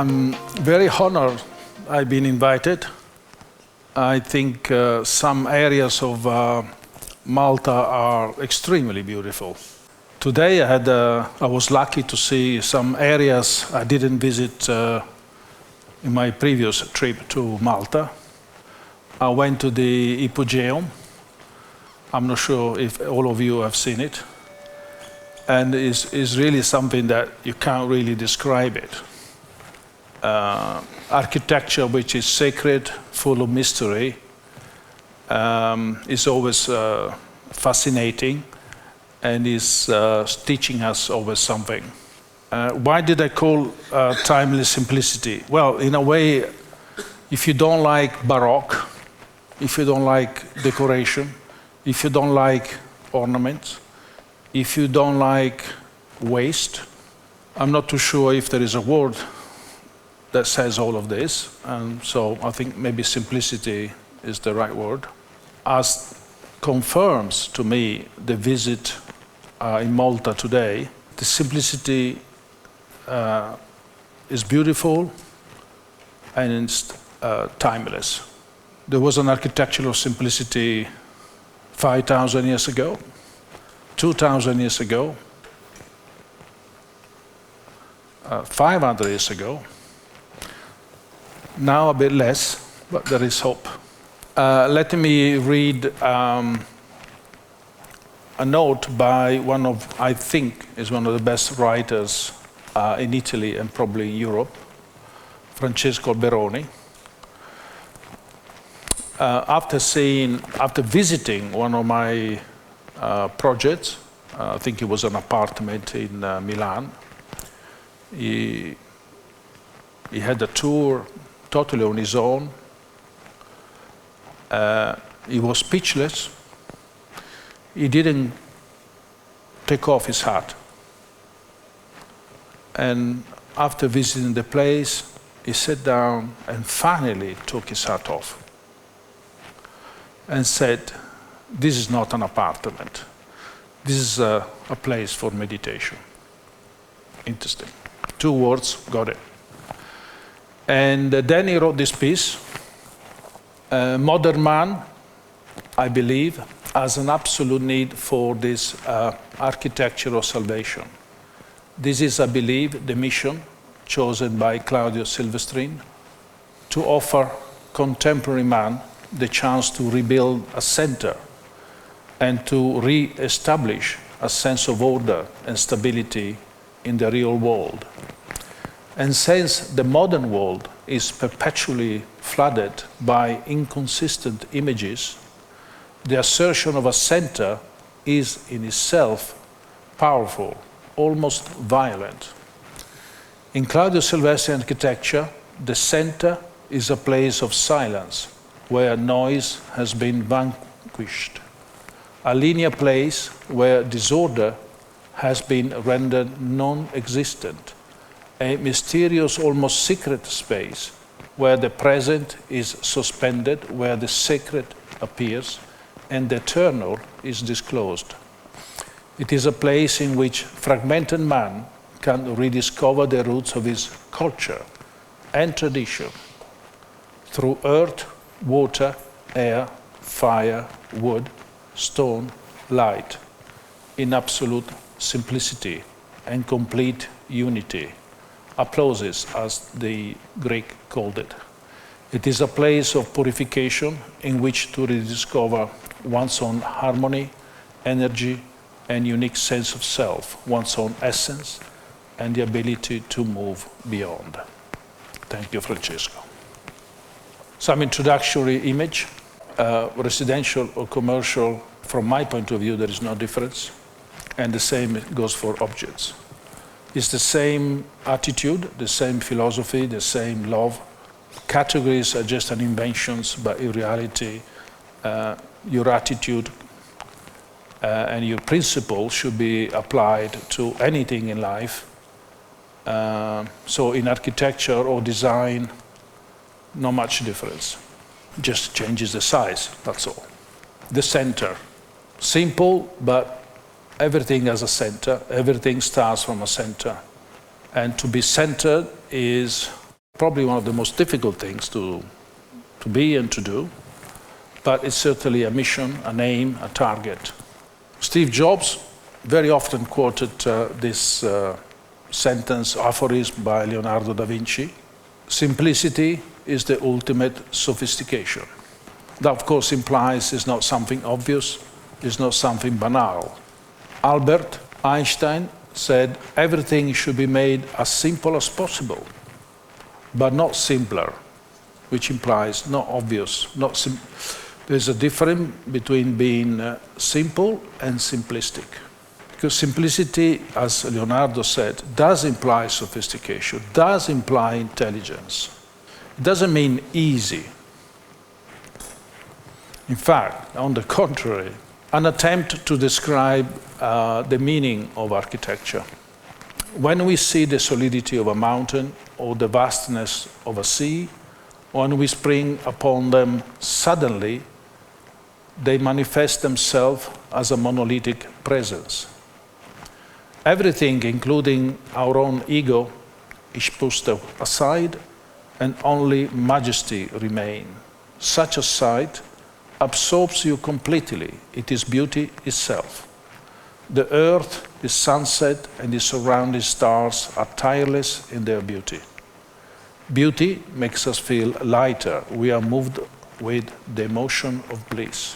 I'm very honored I've been invited. I think some areas of Malta are extremely beautiful. Today I was lucky to see some areas I didn't visit in my previous trip to Malta. I went to the Ipogeum. I'm not sure if all of you have seen it. And it's really something that you can't really describe it. Architecture which is sacred, full of mystery, is always fascinating and is teaching us always something. Why did I call timeless simplicity? Well, in a way, if you don't like Baroque, if you don't like decoration, if you don't like ornaments, if you don't like waste, I'm not too sure if there is a word that says all of this, and so I think maybe simplicity is the right word. As confirms to me the visit in Malta today, the simplicity is beautiful and it's timeless. There was an architectural simplicity 5,000 years ago, 2,000 years ago, 500 years ago. Now a bit less, but there is hope. Let me read a note by one of, I think, is one of the best writers in Italy and probably in Europe, Francesco Alberoni. After visiting one of my projects, I think it was an apartment in Milan, he had a tour totally on his own. He was speechless. He didn't take off his hat. And after visiting the place, he sat down and finally took his hat off and said, "This is not an apartment. This is a place for meditation." Interesting. 2 words, got it. And then he wrote this piece. Modern man, I believe, has an absolute need for this architectural salvation. This is, I believe, the mission chosen by Claudio Silvestrin to offer contemporary man the chance to rebuild a center and to re-establish a sense of order and stability in the real world. And since the modern world is perpetually flooded by inconsistent images, the assertion of a center is in itself powerful, almost violent. In Claudio Silvestrin architecture, the center is a place of silence where noise has been vanquished, a linear place where disorder has been rendered non-existent, a mysterious, almost secret space where the present is suspended, where the sacred appears and the eternal is disclosed. It is a place in which fragmented man can rediscover the roots of his culture and tradition through earth, water, air, fire, wood, stone, light, in absolute simplicity and complete unity. Applauses, as the Greek called it. It is a place of purification in which to rediscover one's own harmony, energy, and unique sense of self, one's own essence, and the ability to move beyond. Thank you, Francesco. Some introductory image, residential or commercial, from my point of view, there is no difference, and the same goes for objects. It's the same attitude, the same philosophy, the same love. Categories are just an inventions, but in reality, your attitude and your principles should be applied to anything in life. So in architecture or design, not much difference. Just changes the size, that's all. The center, simple, but everything has a center, everything starts from a center. And to be centered is probably one of the most difficult things to be and to do, but it's certainly a mission, an aim, a target. Steve Jobs very often quoted this sentence, aphorism by Leonardo da Vinci: simplicity is the ultimate sophistication. That, of course, implies it's not something obvious, it's not something banal. Albert Einstein said everything should be made as simple as possible, but not simpler, which implies not obvious. There's a difference between being simple and simplistic. Because simplicity, as Leonardo said, does imply sophistication, does imply intelligence. It doesn't mean easy. In fact, on the contrary, an attempt to describe the meaning of architecture. When we see the solidity of a mountain or the vastness of a sea, when we spring upon them suddenly, they manifest themselves as a monolithic presence. Everything, including our own ego, is pushed aside, and only majesty remains. Such a sight absorbs you completely. It is beauty itself. The earth, the sunset, and the surrounding stars are tireless in their beauty. Beauty makes us feel lighter. We are moved with the emotion of bliss.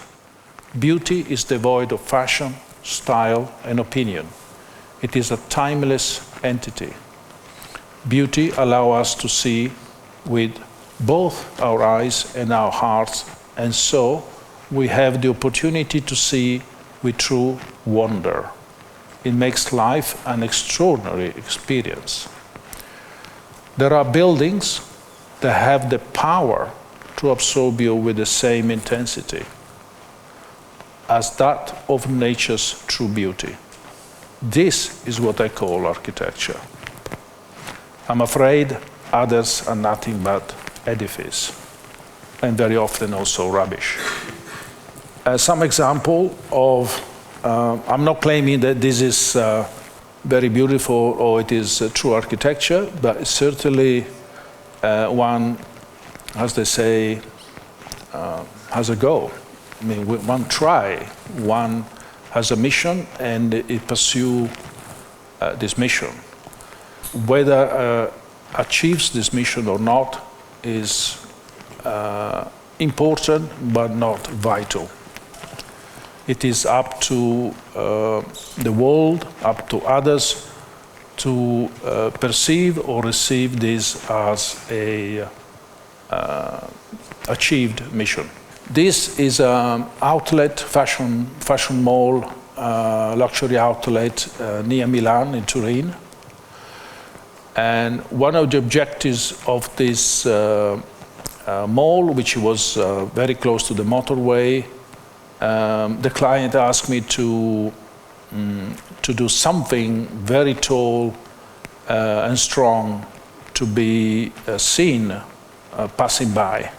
Beauty is devoid of fashion, style, and opinion. It is a timeless entity. Beauty allows us to see with both our eyes and our hearts, and so we have the opportunity to see with true wonder. It makes life an extraordinary experience. There are buildings that have the power to absorb you with the same intensity as that of nature's true beauty. This is what I call architecture. I'm afraid others are nothing but edifice, and very often also rubbish. Some example of, I'm not claiming that this is very beautiful or it is true architecture, but it's certainly one, as they say, has a goal. I mean, one try, one has a mission, and it pursues this mission. Whether achieves this mission or not is important, but not vital. It is up to the world, up to others, to perceive or receive this as a achieved mission. This is an outlet, fashion mall, luxury outlet near Milan in Turin. And one of the objectives of this mall, which was very close to the motorway, the client asked me to do something very tall and strong to be seen passing by.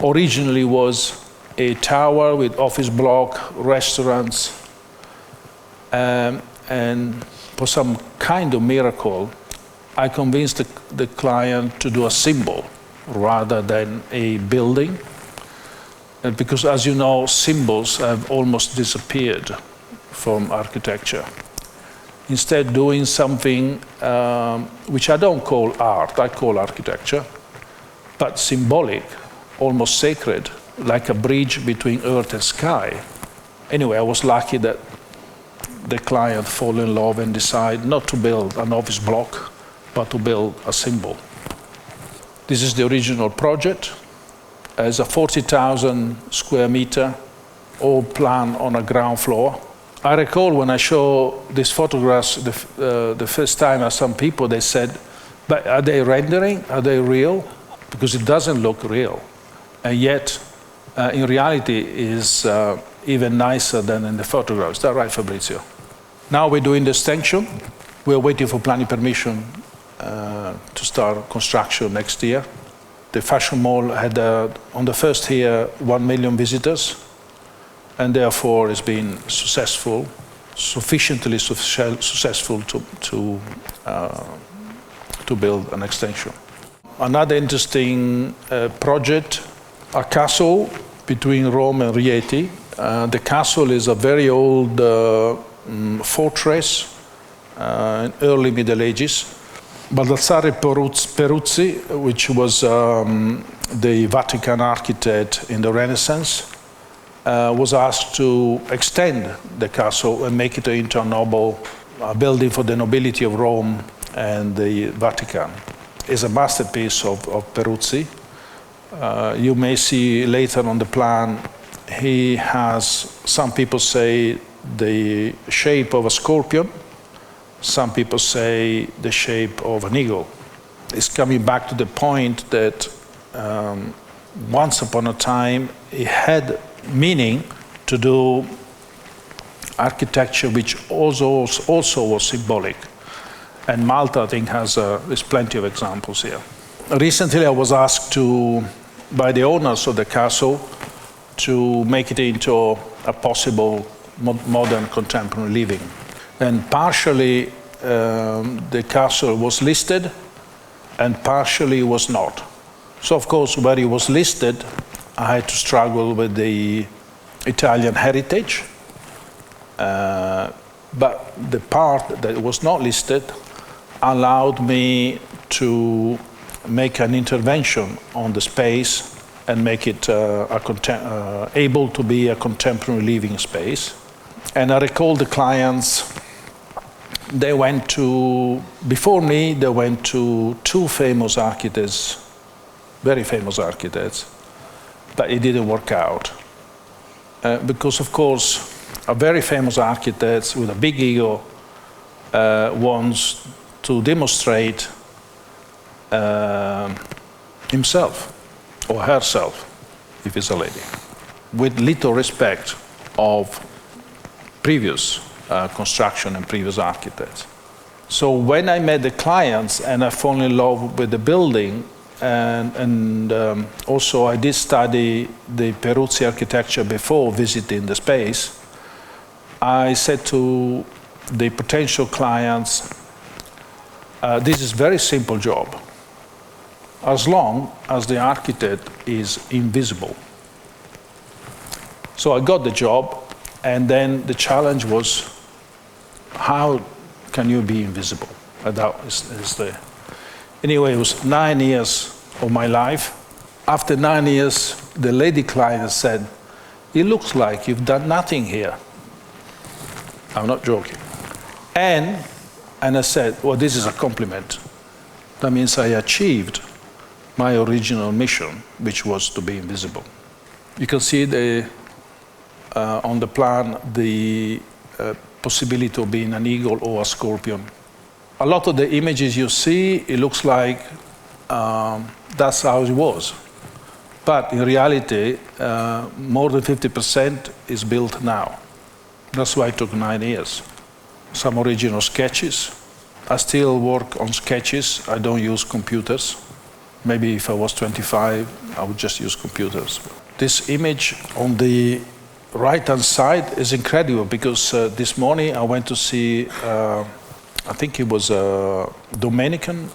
Originally was a tower with office block, restaurants, and for some kind of miracle, I convinced the client to do a symbol rather than a building. Because, as you know, symbols have almost disappeared from architecture. Instead, doing something which I don't call art, I call architecture, but symbolic, almost sacred, like a bridge between earth and sky. Anyway, I was lucky that the client fell in love and decided not to build an office block, but to build a symbol. This is the original project. It's a 40,000 square meter, all planned on a ground floor. I recall when I show these photographs the first time to some people, they said, but are they rendering? Are they real? Because it doesn't look real. And yet, in reality, is even nicer than in the photographs. Is that right, Fabrizio? Now we're doing the extension. We're waiting for planning permission to start construction next year. The fashion mall had, on the first year, 1 million visitors, and therefore it's been successful, sufficiently successful to build an extension. Another interesting project, a castle between Rome and Rieti. The castle is a very old fortress in early Middle Ages. Baldassare Peruzzi, which was the Vatican architect in the Renaissance, was asked to extend the castle and make it into a noble building for the nobility of Rome and the Vatican. It's a masterpiece of Peruzzi. You may see later on the plan, he has, some people say, the shape of a scorpion. Some people say the shape of an eagle. It's coming back to the point that once upon a time it had meaning to do architecture which also was symbolic. And Malta, I think, there's plenty of examples here. Recently I was asked by the owners of the castle to make it into a possible modern contemporary living. And partially the castle was listed and partially was not. So of course, where it was listed, I had to struggle with the Italian heritage. But the part that was not listed allowed me to make an intervention on the space and make it able to be a contemporary living space. And I recall the clients, they went to, before me, they went to two famous architects, very famous architects, but it didn't work out. Because of course, a very famous architect with a big ego wants to demonstrate himself or herself, if it's a lady, with little respect of previous construction and previous architects. So when I met the clients and I fell in love with the building, and also I did study the Peruzzi architecture before visiting the space, I said to the potential clients, this is a very simple job, as long as the architect is invisible. So I got the job, and then the challenge was, how can you be invisible? Anyway, it was 9 years of my life. After 9 years, the lady client said, it looks like you've done nothing here. I'm not joking. And I said, well, this is a compliment. That means I achieved my original mission, which was to be invisible. You can see on the plan the possibility of being an eagle or a scorpion. A lot of the images you see, it looks like that's how it was. But in reality, more than 50% is built now. That's why it took 9 years. Some original sketches. I still work on sketches. I don't use computers. Maybe if I was 25, I would just use computers. This image on the right-hand side is incredible because this morning I went to see, I think it was a Dominican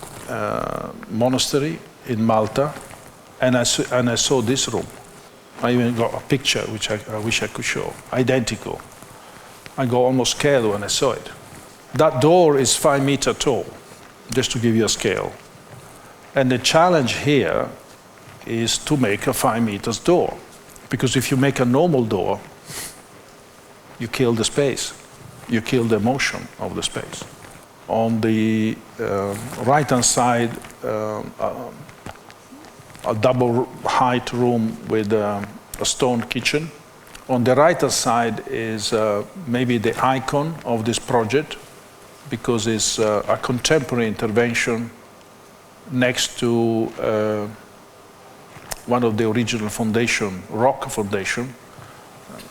monastery in Malta, and I saw this room. I even got a picture which I wish I could show, identical. I got almost scared when I saw it. That door is 5 meters tall, just to give you a scale. And the challenge here is to make a 5 meters door. Because if you make a normal door, you kill the space. You kill the motion of the space. On the right-hand side, a double height room with a stone kitchen. On the right-hand side is maybe the icon of this project, because it's a contemporary intervention next to one of the original foundation, rock foundation,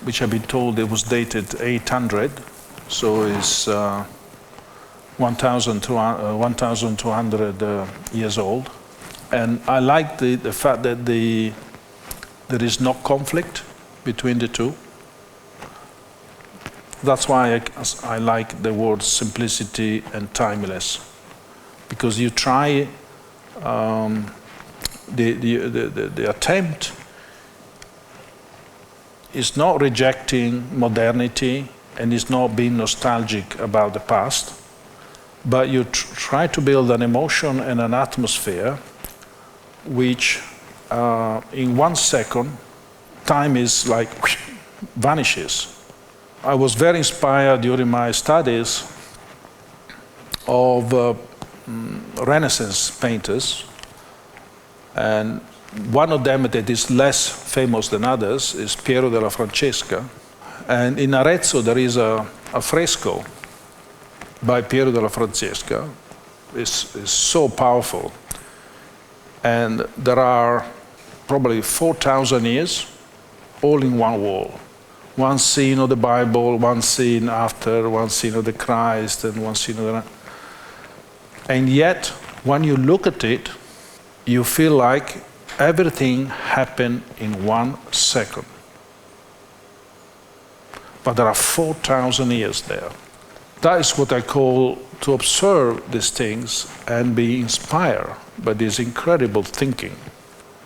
which I've been told it was dated 800, so it's 1,200 years old. And I like the fact that there is no conflict between the two. That's why I like the words simplicity and timeless, because you try the attempt is not rejecting modernity and is not being nostalgic about the past, but you try to build an emotion and an atmosphere which in 1 second, time is like vanishes. I was very inspired during my studies of Renaissance painters, and one of them that is less famous than others is Piero della Francesca. And in Arezzo there is a fresco by Piero della Francesca. It's so powerful. And there are probably 4,000 years, all in one wall. One scene of the Bible, one scene after, one scene of the Christ, and one scene of the... And yet, when you look at it, you feel like everything happened in 1 second. But there are 4,000 years there. That is what I call to observe these things and be inspired by this incredible thinking.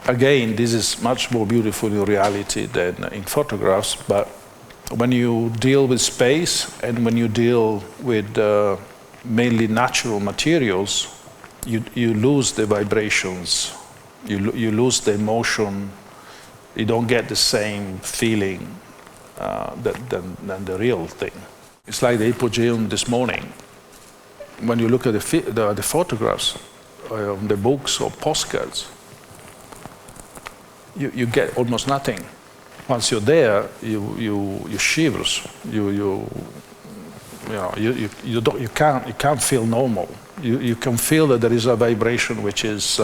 Again, this is much more beautiful in reality than in photographs, but when you deal with space and when you deal with mainly natural materials, you lose the vibrations, you lose the emotion, you don't get the same feeling than the real thing. It's like the Hypogeum this morning. When you look at the photographs of the books or postcards, you get almost nothing. Once you're there, you shivers. You can't feel normal. You can feel that there is a vibration which is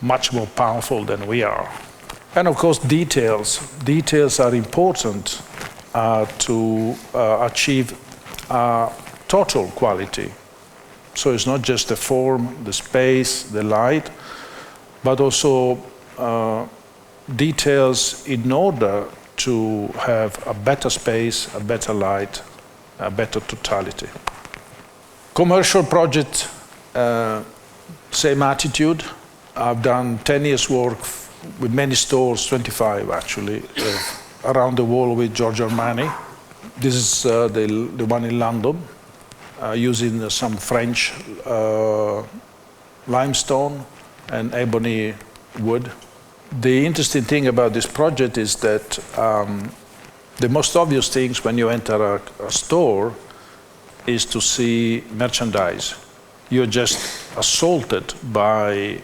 much more powerful than we are. And of course, details. Details are important to achieve total quality. So it's not just the form, the space, the light, but also details in order to have a better space, a better light, a better totality. Commercial project, same attitude. I've done 10 years work with many stores, 25 actually, around the world with Giorgio Armani. This is the one in London, using some French limestone and ebony wood. The interesting thing about this project is that the most obvious things when you enter a store is to see merchandise. You're just assaulted by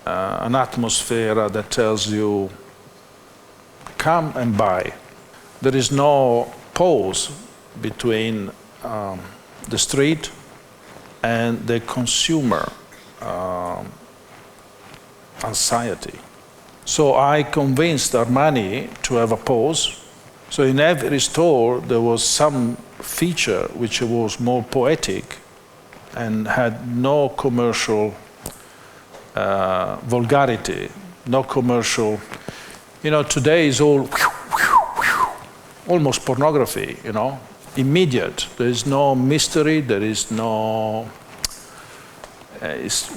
an atmosphere that tells you, come and buy. There is no pause between the street and the consumer anxiety. So I convinced Armani to have a pause. So in every store there was some feature which was more poetic and had no commercial vulgarity, no commercial. You know, today is all almost pornography, you know, immediate. There is no mystery, there is no, it's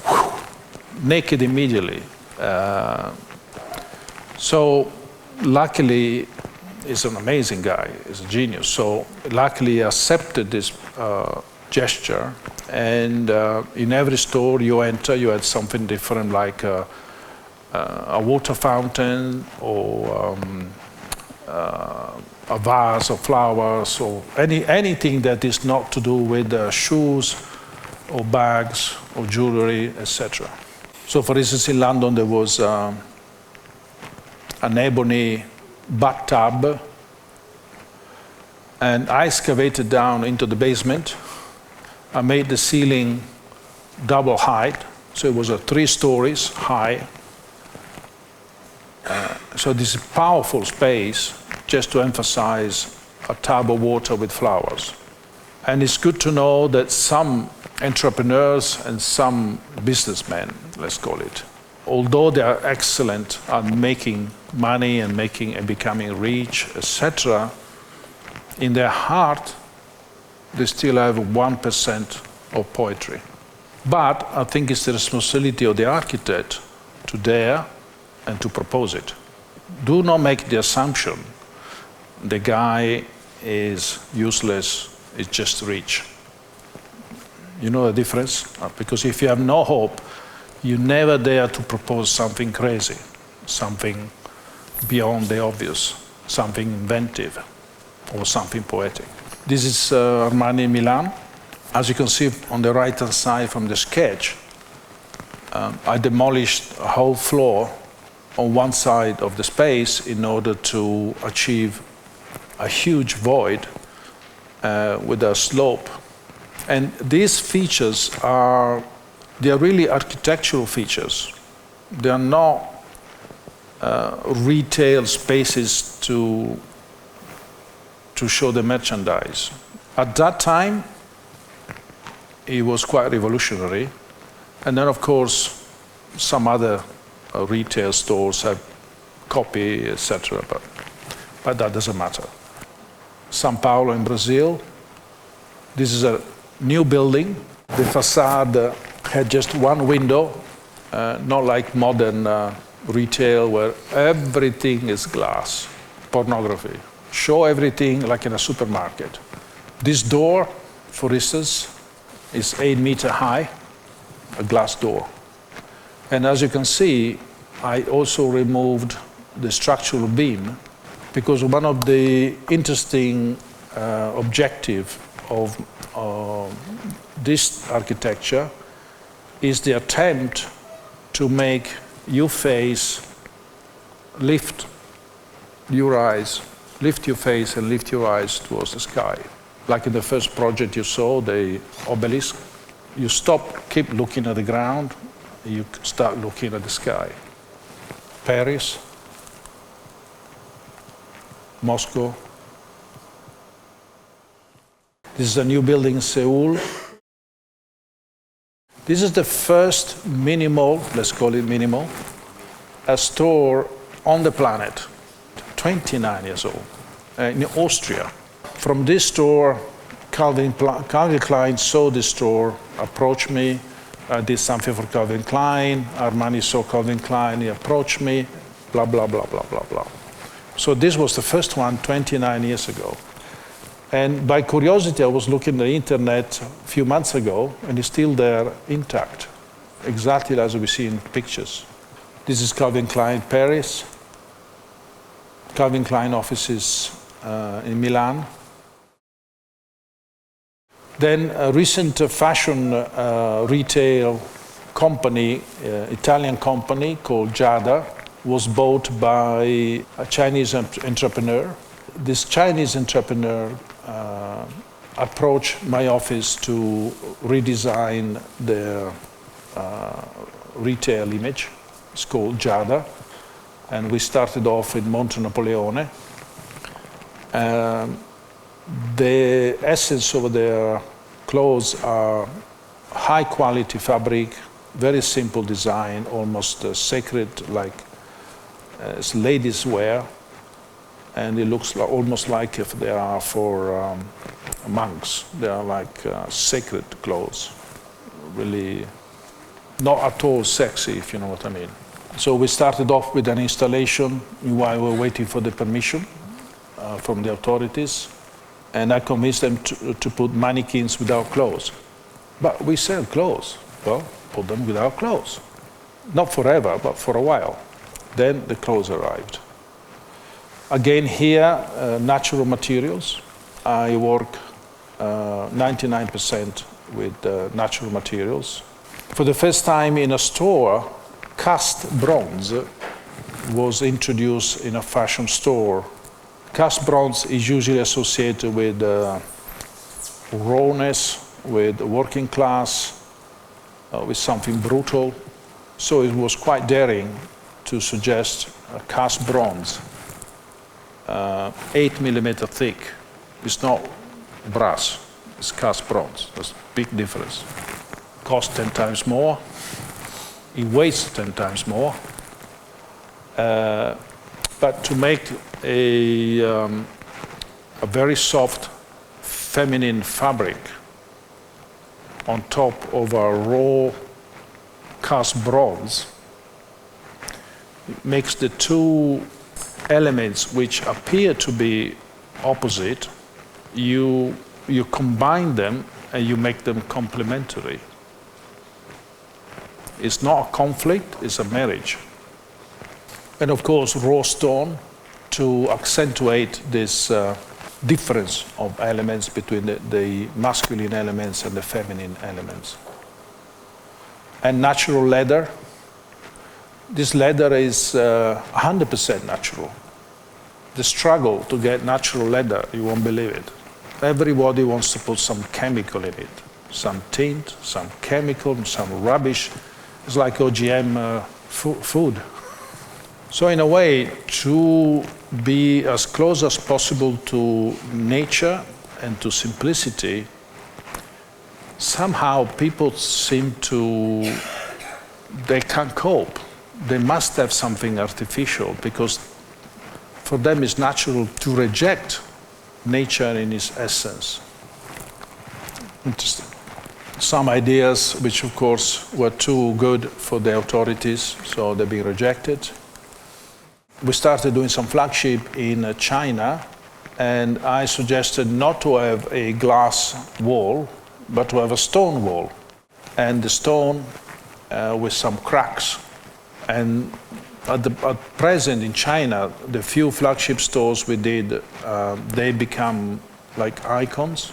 naked immediately. So luckily, he's an amazing guy, he's a genius. So luckily he accepted this gesture, and in every store you enter, you had something different, like a water fountain or a vase of flowers, or anything that is not to do with shoes or bags or jewelry, etc. So for instance, in London there was an ebony bathtub, and I excavated down into the basement. I made the ceiling double height, so it was 3 stories high. So this is powerful space just to emphasize a tub of water with flowers. And it's good to know that some entrepreneurs and some businessmen, let's call it, although they are excellent at making money and becoming rich, etc., in their heart they still have 1% of poetry. But I think it's the responsibility of the architect to dare and to propose it. Do not make the assumption the guy is useless, is just rich. You know the difference? Because if you have no hope, you never dare to propose something crazy, something beyond the obvious, something inventive, or something poetic. This is Armani Milan. As you can see on the right-hand side from the sketch, I demolished a whole floor on one side of the space in order to achieve a huge void with a slope. And these features they are really architectural features. They are not retail spaces to show the merchandise. At that time, it was quite revolutionary. And then, of course, some other retail stores have copy, etc. But that doesn't matter. São Paulo in Brazil. This is a new building. The facade had just one window, not like modern retail where everything is glass, pornography. Show everything like in a supermarket. This door, for instance, is 8 meters high, a glass door. And as you can see, I also removed the structural beam because one of the interesting objectives of this architecture is the attempt to make your face lift your face and lift your eyes towards the sky. Like in the first project you saw, the obelisk, you stop, keep looking at the ground, you start looking at the sky. Paris, Moscow. This is a new building in Seoul. This is the first minimal, let's call it minimal, a store on the planet, 29 years old, in Austria. From this store, Calvin Klein saw this store, approached me. I did something for Calvin Klein. Armani saw Calvin Klein, he approached me, blah, blah, blah, blah, blah, blah. So this was the first one 29 years ago. And by curiosity, I was looking at the internet a few months ago, and it's still there intact, exactly as we see in pictures. This is Calvin Klein Paris, Calvin Klein offices in Milan. Then a recent fashion retail company, Italian company called Giada, was bought by a Chinese entrepreneur. This Chinese entrepreneur approached my office to redesign their retail image. It's called Giada, and we started off in Monte Napoleone. The essence of their clothes are high quality fabric, very simple design, almost sacred, like ladies wear, and it looks almost like if they are for monks. They are like sacred clothes, really not at all sexy, if you know what I mean. So we started off with an installation while we were waiting for the permission from the authorities, and I convinced them to put mannequins without clothes. But we sell clothes. Well, put them without clothes. Not forever, but for a while. Then the clothes arrived. Again here, natural materials. I work 99% with natural materials. For the first time in a store, cast bronze was introduced in a fashion store. Cast bronze is usually associated with rawness, with working class, with something brutal. So it was quite daring to suggest a cast bronze, 8 millimeter thick. It's not brass, it's cast bronze. There's a big difference. Costs 10 times more. It weighs 10 times more. But to make a very soft, feminine fabric on top of a raw cast bronze makes the two elements which appear to be opposite, you combine them and you make them complementary. It's not a conflict, it's a marriage. And of course, raw stone to accentuate this difference of elements between the masculine elements and the feminine elements. And natural leather. This leather is 100% natural. The struggle to get natural leather, you won't believe it. Everybody wants to put some chemical in it. Some tint, some chemical, some rubbish. It's like OGM food. So in a way, to be as close as possible to nature and to simplicity, somehow people seem to, they can't cope. They must have something artificial because for them it's natural to reject nature in its essence. Interesting. Some ideas which of course were too good for the authorities, so they've been rejected. We started doing some flagship in China, and I suggested not to have a glass wall, but to have a stone wall. And the stone with some cracks. And at present in China, the few flagship stores we did, they become like icons.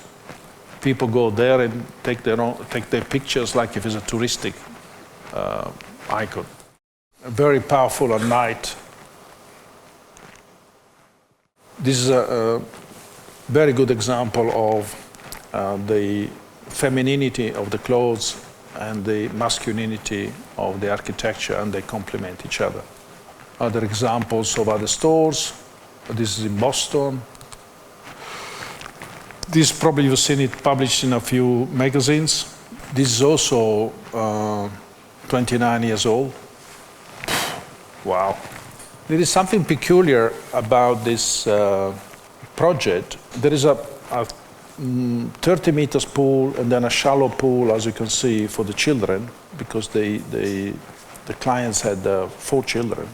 People go there and take their pictures like if it's a touristic icon. Very powerful at night. This is a very good example of the femininity of the clothes and the masculinity of the architecture, and they complement each other. Other examples of other stores. This is in Boston. This probably you've seen it published in a few magazines. This is also 29 years old. Wow. There is something peculiar about this project. There is a 30 meters pool and then a shallow pool, as you can see, for the children, because the clients had 4 children.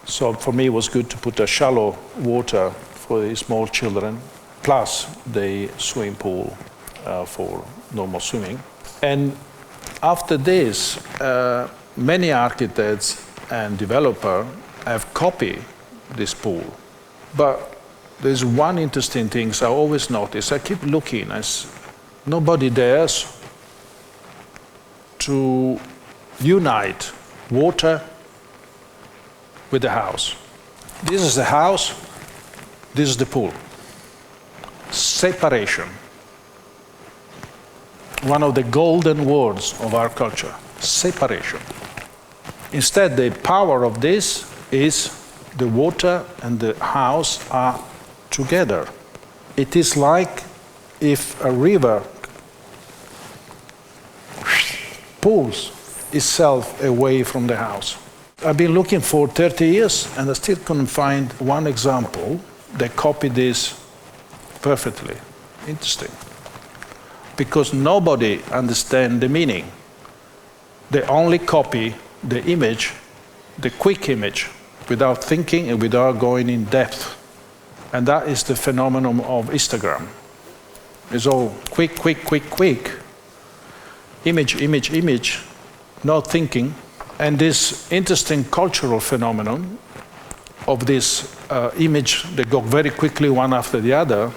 So for me, it was good to put a shallow water for the small children, plus the swimming pool for normal swimming. And after this, many architects and developers have copied this pool. But there's one interesting thing I always notice. I keep looking, as nobody dares to unite water with the house. This is the house, this is the pool. Separation. One of the golden words of our culture, separation. Instead, the power of this is the water and the house are together. It is like if a river pulls itself away from the house. I've been looking for 30 years and I still couldn't find one example that copied this perfectly. Interesting. Because nobody understands the meaning. They only copy the image, the quick image, without thinking and without going in depth. And that is the phenomenon of Instagram. It's all quick, quick, quick, quick. Image, image, image, no thinking. And this interesting cultural phenomenon of this image that go very quickly one after the other,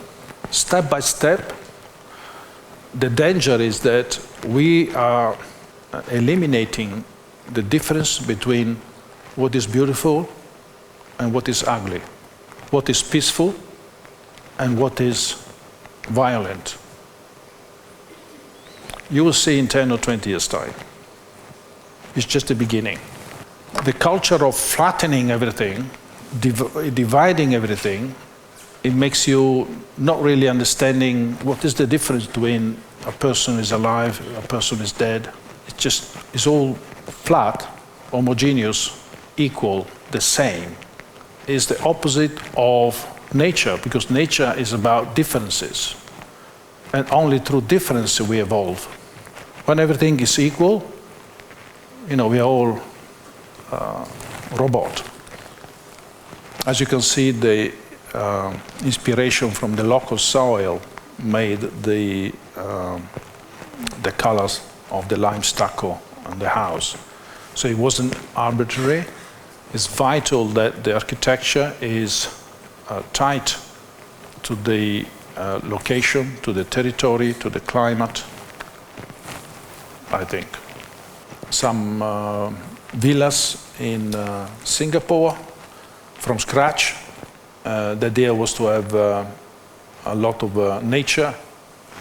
step by step, the danger is that we are eliminating the difference between what is beautiful and what is ugly, what is peaceful and what is violent. You will see in 10 or 20 years' time. It's just the beginning. The culture of flattening everything, dividing everything, it makes you not really understanding what is the difference between a person is alive, a person is dead. It's all flat, homogeneous, equal, the same. It's the opposite of nature, because nature is about differences. And only through difference we evolve. When everything is equal, we are all robot. As you can see, the inspiration from the local soil made the colors of the lime stucco on the house. So it wasn't arbitrary. It's vital that the architecture is tight to the location, to the territory, to the climate, I think. Some villas in Singapore from scratch. The idea was to have a lot of nature.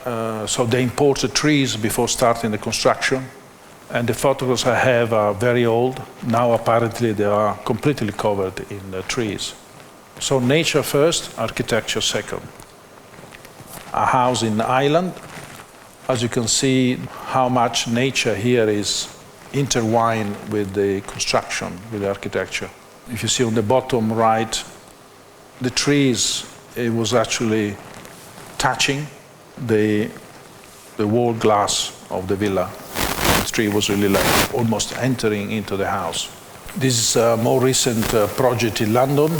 So they imported trees before starting the construction. And the photographs I have are very old. Now apparently they are completely covered in trees. So nature first, architecture second. A house in Ireland. As you can see how much nature here is intertwined with the construction, with the architecture. If you see on the bottom right, the trees, it was actually touching the wall glass of the villa. The tree was really like almost entering into the house. This is a more recent project in London.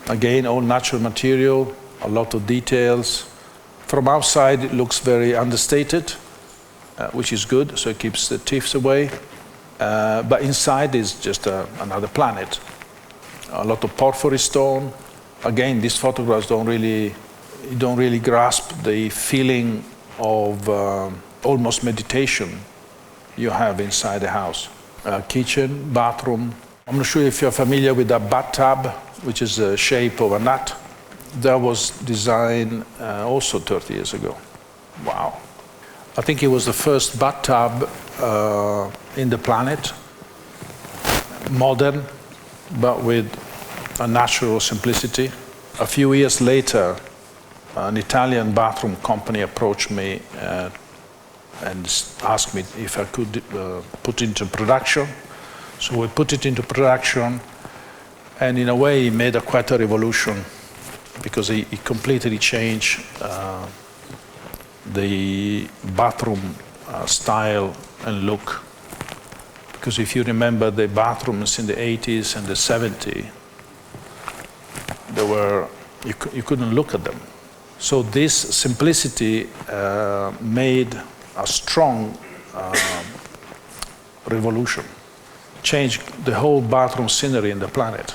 Again, all natural material, a lot of details. From outside, it looks very understated, which is good, so it keeps the thieves away. But inside is just another planet. A lot of porphyry stone. Again, these photographs don't really grasp the feeling of almost meditation you have inside the house. Kitchen, bathroom. I'm not sure if you're familiar with a bathtub, which is the shape of a nut. That was designed also 30 years ago. Wow. I think it was the first bathtub in the planet. Modern, but with a natural simplicity. A few years later, an Italian bathroom company approached me and asked me if I could put it into production. So we put it into production, and in a way, it made quite a revolution because it completely changed the bathroom style and look. Because if you remember the bathrooms in the 80s and the 70s, you couldn't look at them. So this simplicity made a strong revolution, changed the whole bathroom scenery in the planet.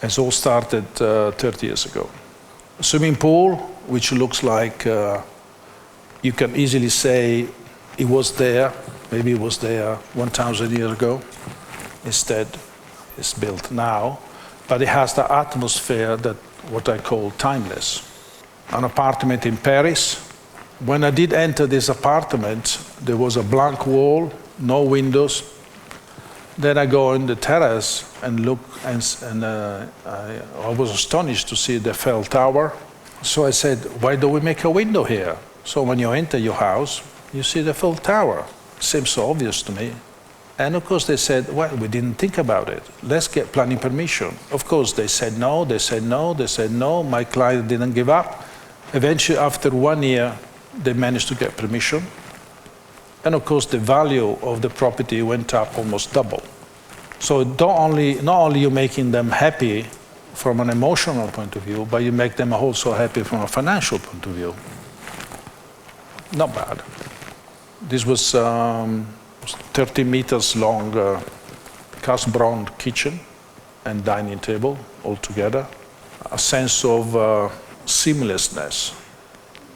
It's all started 30 years ago. A swimming pool, which looks like you can easily say it was there, maybe it was there 1,000 years ago. Instead, it's built now, but it has the atmosphere that what I call timeless. An apartment in Paris. When I did enter this apartment, there was a blank wall, no windows. Then I go on the terrace and look, and I was astonished to see the Eiffel Tower. So I said, why don't we make a window here? So when you enter your house, you see the Eiffel Tower. Seems so obvious to me. And of course they said, well, we didn't think about it. Let's get planning permission. Of course they said no, they said no, they said no. My client didn't give up. Eventually, after 1 year, they managed to get permission. And of course, the value of the property went up almost double. So not only you making them happy from an emotional point of view, but you make them also happy from a financial point of view. Not bad. This was 30 meters long cast bronze kitchen and dining table all together. A sense of seamlessness,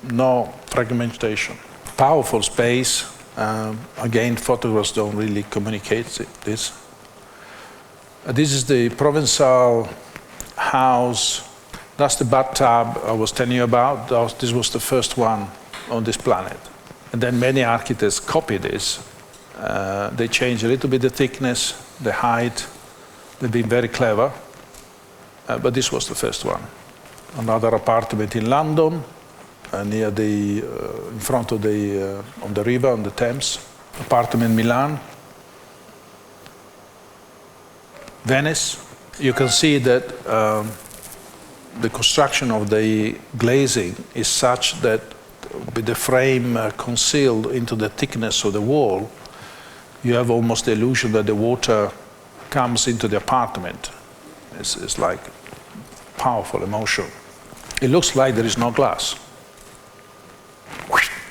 no fragmentation. Powerful space. Again, photographs don't really communicate this. This is the Provençal house. That's the bathtub I was telling you about. This was the first one on this planet. And then many architects copied this. They changed a little bit the thickness, the height. They've been very clever. But this was the first one. Another apartment in London, near in front of on the river, on the Thames. Apartment in Milan. Venice. You can see that the construction of the glazing is such that with the frame concealed into the thickness of the wall, you have almost the illusion that the water comes into the apartment. It's like powerful emotion. It looks like there is no glass.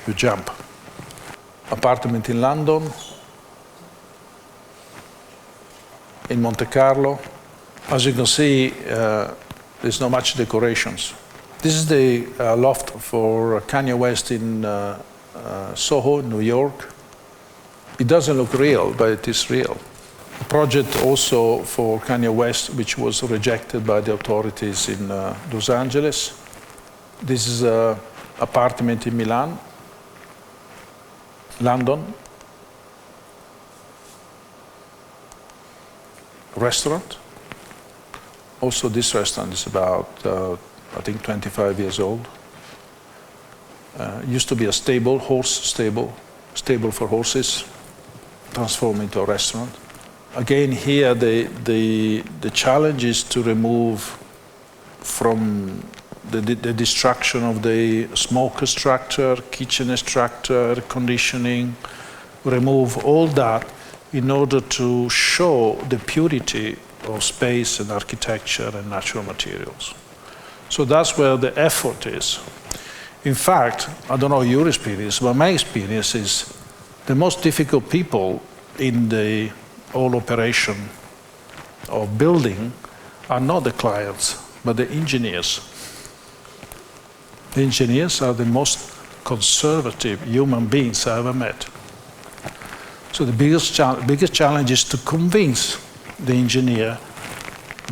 You jump. Apartment in London, in Monte Carlo. As you can see, there's not much decorations. This is the loft for Kanye West in Soho, New York. It doesn't look real, but it is real. A project also for Kanye West, which was rejected by the authorities in Los Angeles. This is an apartment in Milan, London. Restaurant. Also, this restaurant is about, I think, 25 years old. Used to be a stable, horse stable for horses, transformed into a restaurant. Again, here the challenge is to remove from the destruction of the smoker structure, kitchen structure, conditioning, remove all that in order to show the purity of space and architecture and natural materials. So that's where the effort is. In fact, I don't know your experience, but my experience is the most difficult people in the whole operation of building are not the clients, but the engineers. The engineers are the most conservative human beings I ever met. So the biggest challenge is to convince the engineer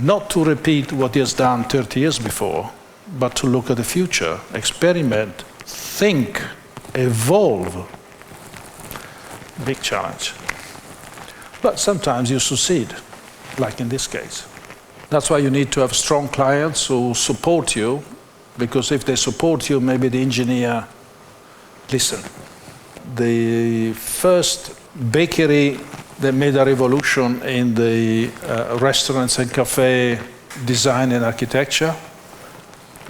not to repeat what he has done 30 years before, but to look at the future, experiment, think, evolve. Big challenge. But sometimes you succeed, like in this case. That's why you need to have strong clients who support you, because if they support you, maybe the engineer, listen. The first bakery that made a revolution in the restaurants and cafe design and architecture,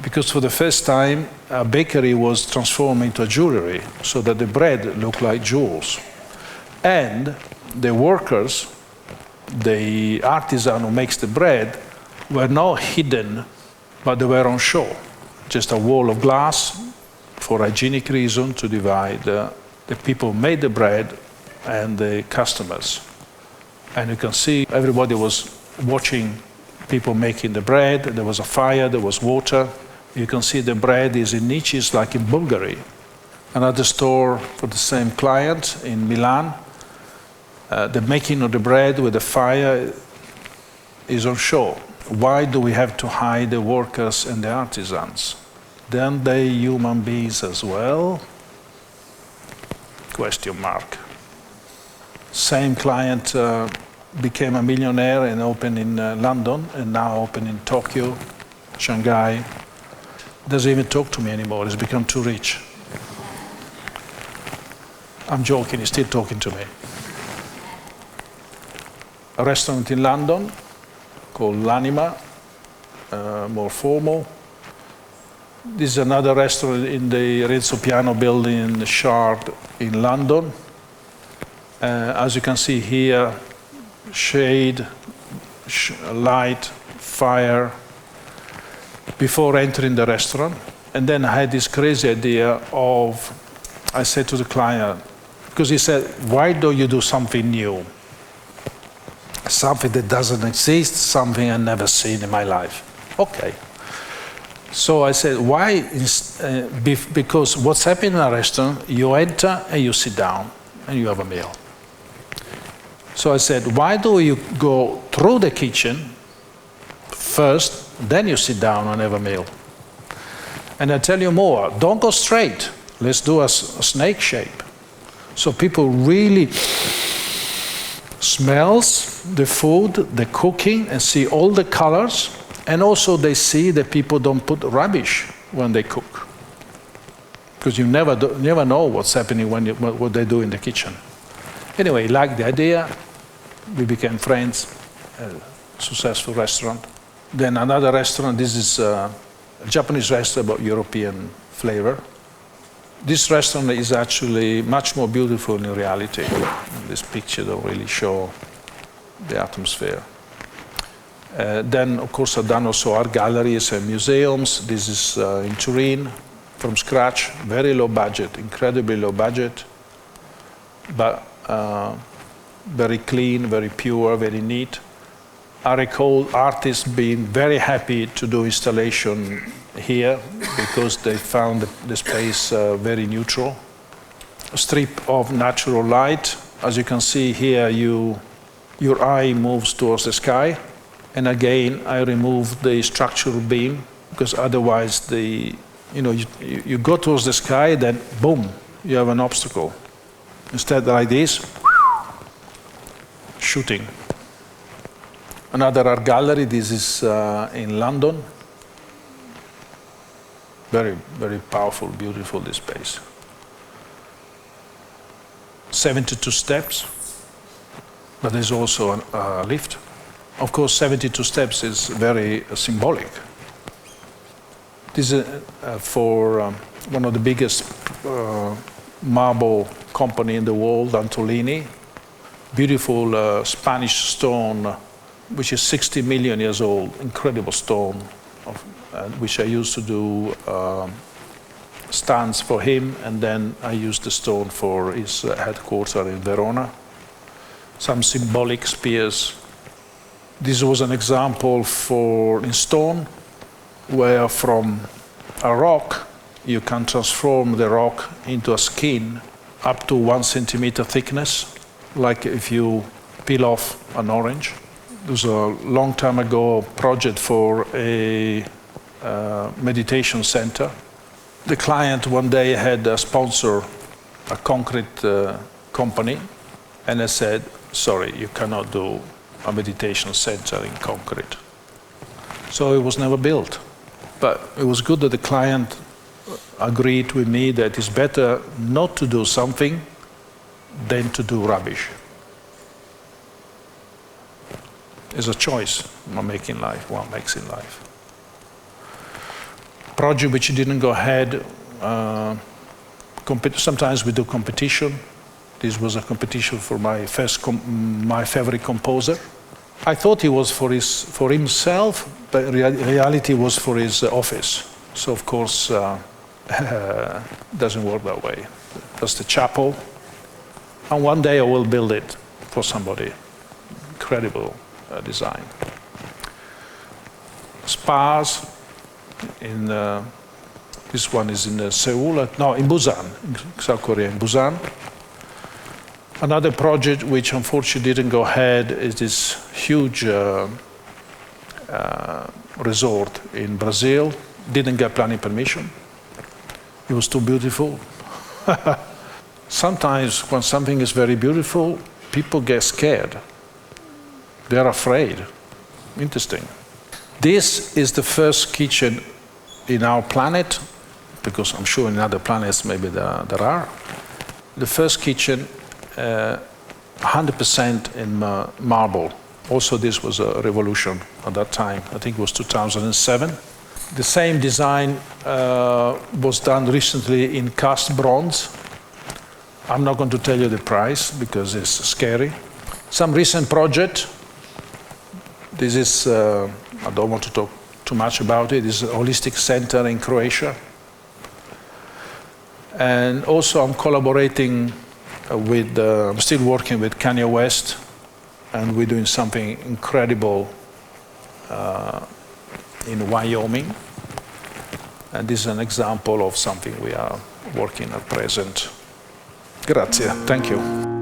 because for the first time a bakery was transformed into a jewelry so that the bread looked like jewels. And the workers, the artisan who makes the bread, were not hidden, but they were on show. Just a wall of glass for hygienic reason to divide the people who made the bread and the customers. And you can see everybody was watching people making the bread. There was a fire, there was water. You can see the bread is in niches like in Bulgaria. Another store for the same client in Milan. The making of the bread with the fire is on show. Why do we have to hide the workers and the artisans? Then they human beings as well? Question mark. Same client became a millionaire and opened in London and now open in Tokyo, Shanghai. Doesn't even talk to me anymore, he's become too rich. I'm joking, he's still talking to me. A restaurant in London called L'Anima, more formal. This is another restaurant in the Renzo Piano building in the Shard in London. As you can see here, shade, light, fire, before entering the restaurant. And then I had this crazy idea of, I said to the client, because he said, why don't you do something new? Something that doesn't exist, something I've never seen in my life. Okay. So I said, why? Because what's happening in a restaurant, you enter and you sit down and you have a meal. So I said, why do you go through the kitchen first, then you sit down and have a meal? And I tell you more, don't go straight. Let's do a snake shape. So people really smells the food, the cooking, and see all the colors. And also they see that people don't put rubbish when they cook. Because you never know what's happening when what they do in the kitchen. Anyway, liked the idea. We became friends. A successful restaurant. Then another restaurant. This is a Japanese restaurant about European flavor. This restaurant is actually much more beautiful in reality. This picture don't really show the atmosphere. Then, of course, I've done also art galleries and museums. This is in Turin, from scratch, very low budget, incredibly low budget, but very clean, very pure, very neat. I recall artists being very happy to do installation here because they found the space very neutral. A strip of natural light. As you can see here, your eye moves towards the sky. And again, I removed the structural beam because otherwise you go towards the sky, then boom, you have an obstacle. Instead, like this, shooting. Another art gallery, this is in London. Very, very powerful, beautiful, this space. 72 steps, but there's also a lift. Of course, 72 steps is very symbolic. This is for one of the biggest marble company in the world, Antolini. Beautiful Spanish stone, which is 60 million years old, incredible stone, which I used to do stands for him, and then I used the stone for his headquarters in Verona. Some symbolic spears. This was an example in stone, where from a rock, you can transform the rock into a skin up to 1 centimeter thickness, like if you peel off an orange. There was a long time ago project for a meditation center. The client one day had a sponsor, a concrete company, and I said, sorry, you cannot do a meditation center in concrete. So it was never built. But it was good that the client agreed with me that it's better not to do something than to do rubbish. It's a choice one makes in life. Project which didn't go ahead, sometimes we do competition. This was a competition for my favorite composer. I thought he was for himself, but reality was for his office. So of course, doesn't work that way. That's the chapel, and one day I will build it for somebody. Incredible design. Spas. This one is in Seoul. In Busan, in South Korea, in Busan. Another project which unfortunately didn't go ahead is this huge resort in Brazil. Didn't get planning permission. It was too beautiful. Sometimes when something is very beautiful, people get scared. They're afraid. Interesting. This is the first kitchen in our planet, because I'm sure in other planets maybe there are. The first kitchen 100% in marble. Also, this was a revolution at that time. I think it was 2007. The same design was done recently in cast bronze. I'm not going to tell you the price because it's scary. Some recent project. This is, I don't want to talk too much about it. This is a holistic center in Croatia. And also I'm collaborating I'm still working with Kanye West, and we're doing something incredible in Wyoming. And this is an example of something we are working at present. Grazie, thank you.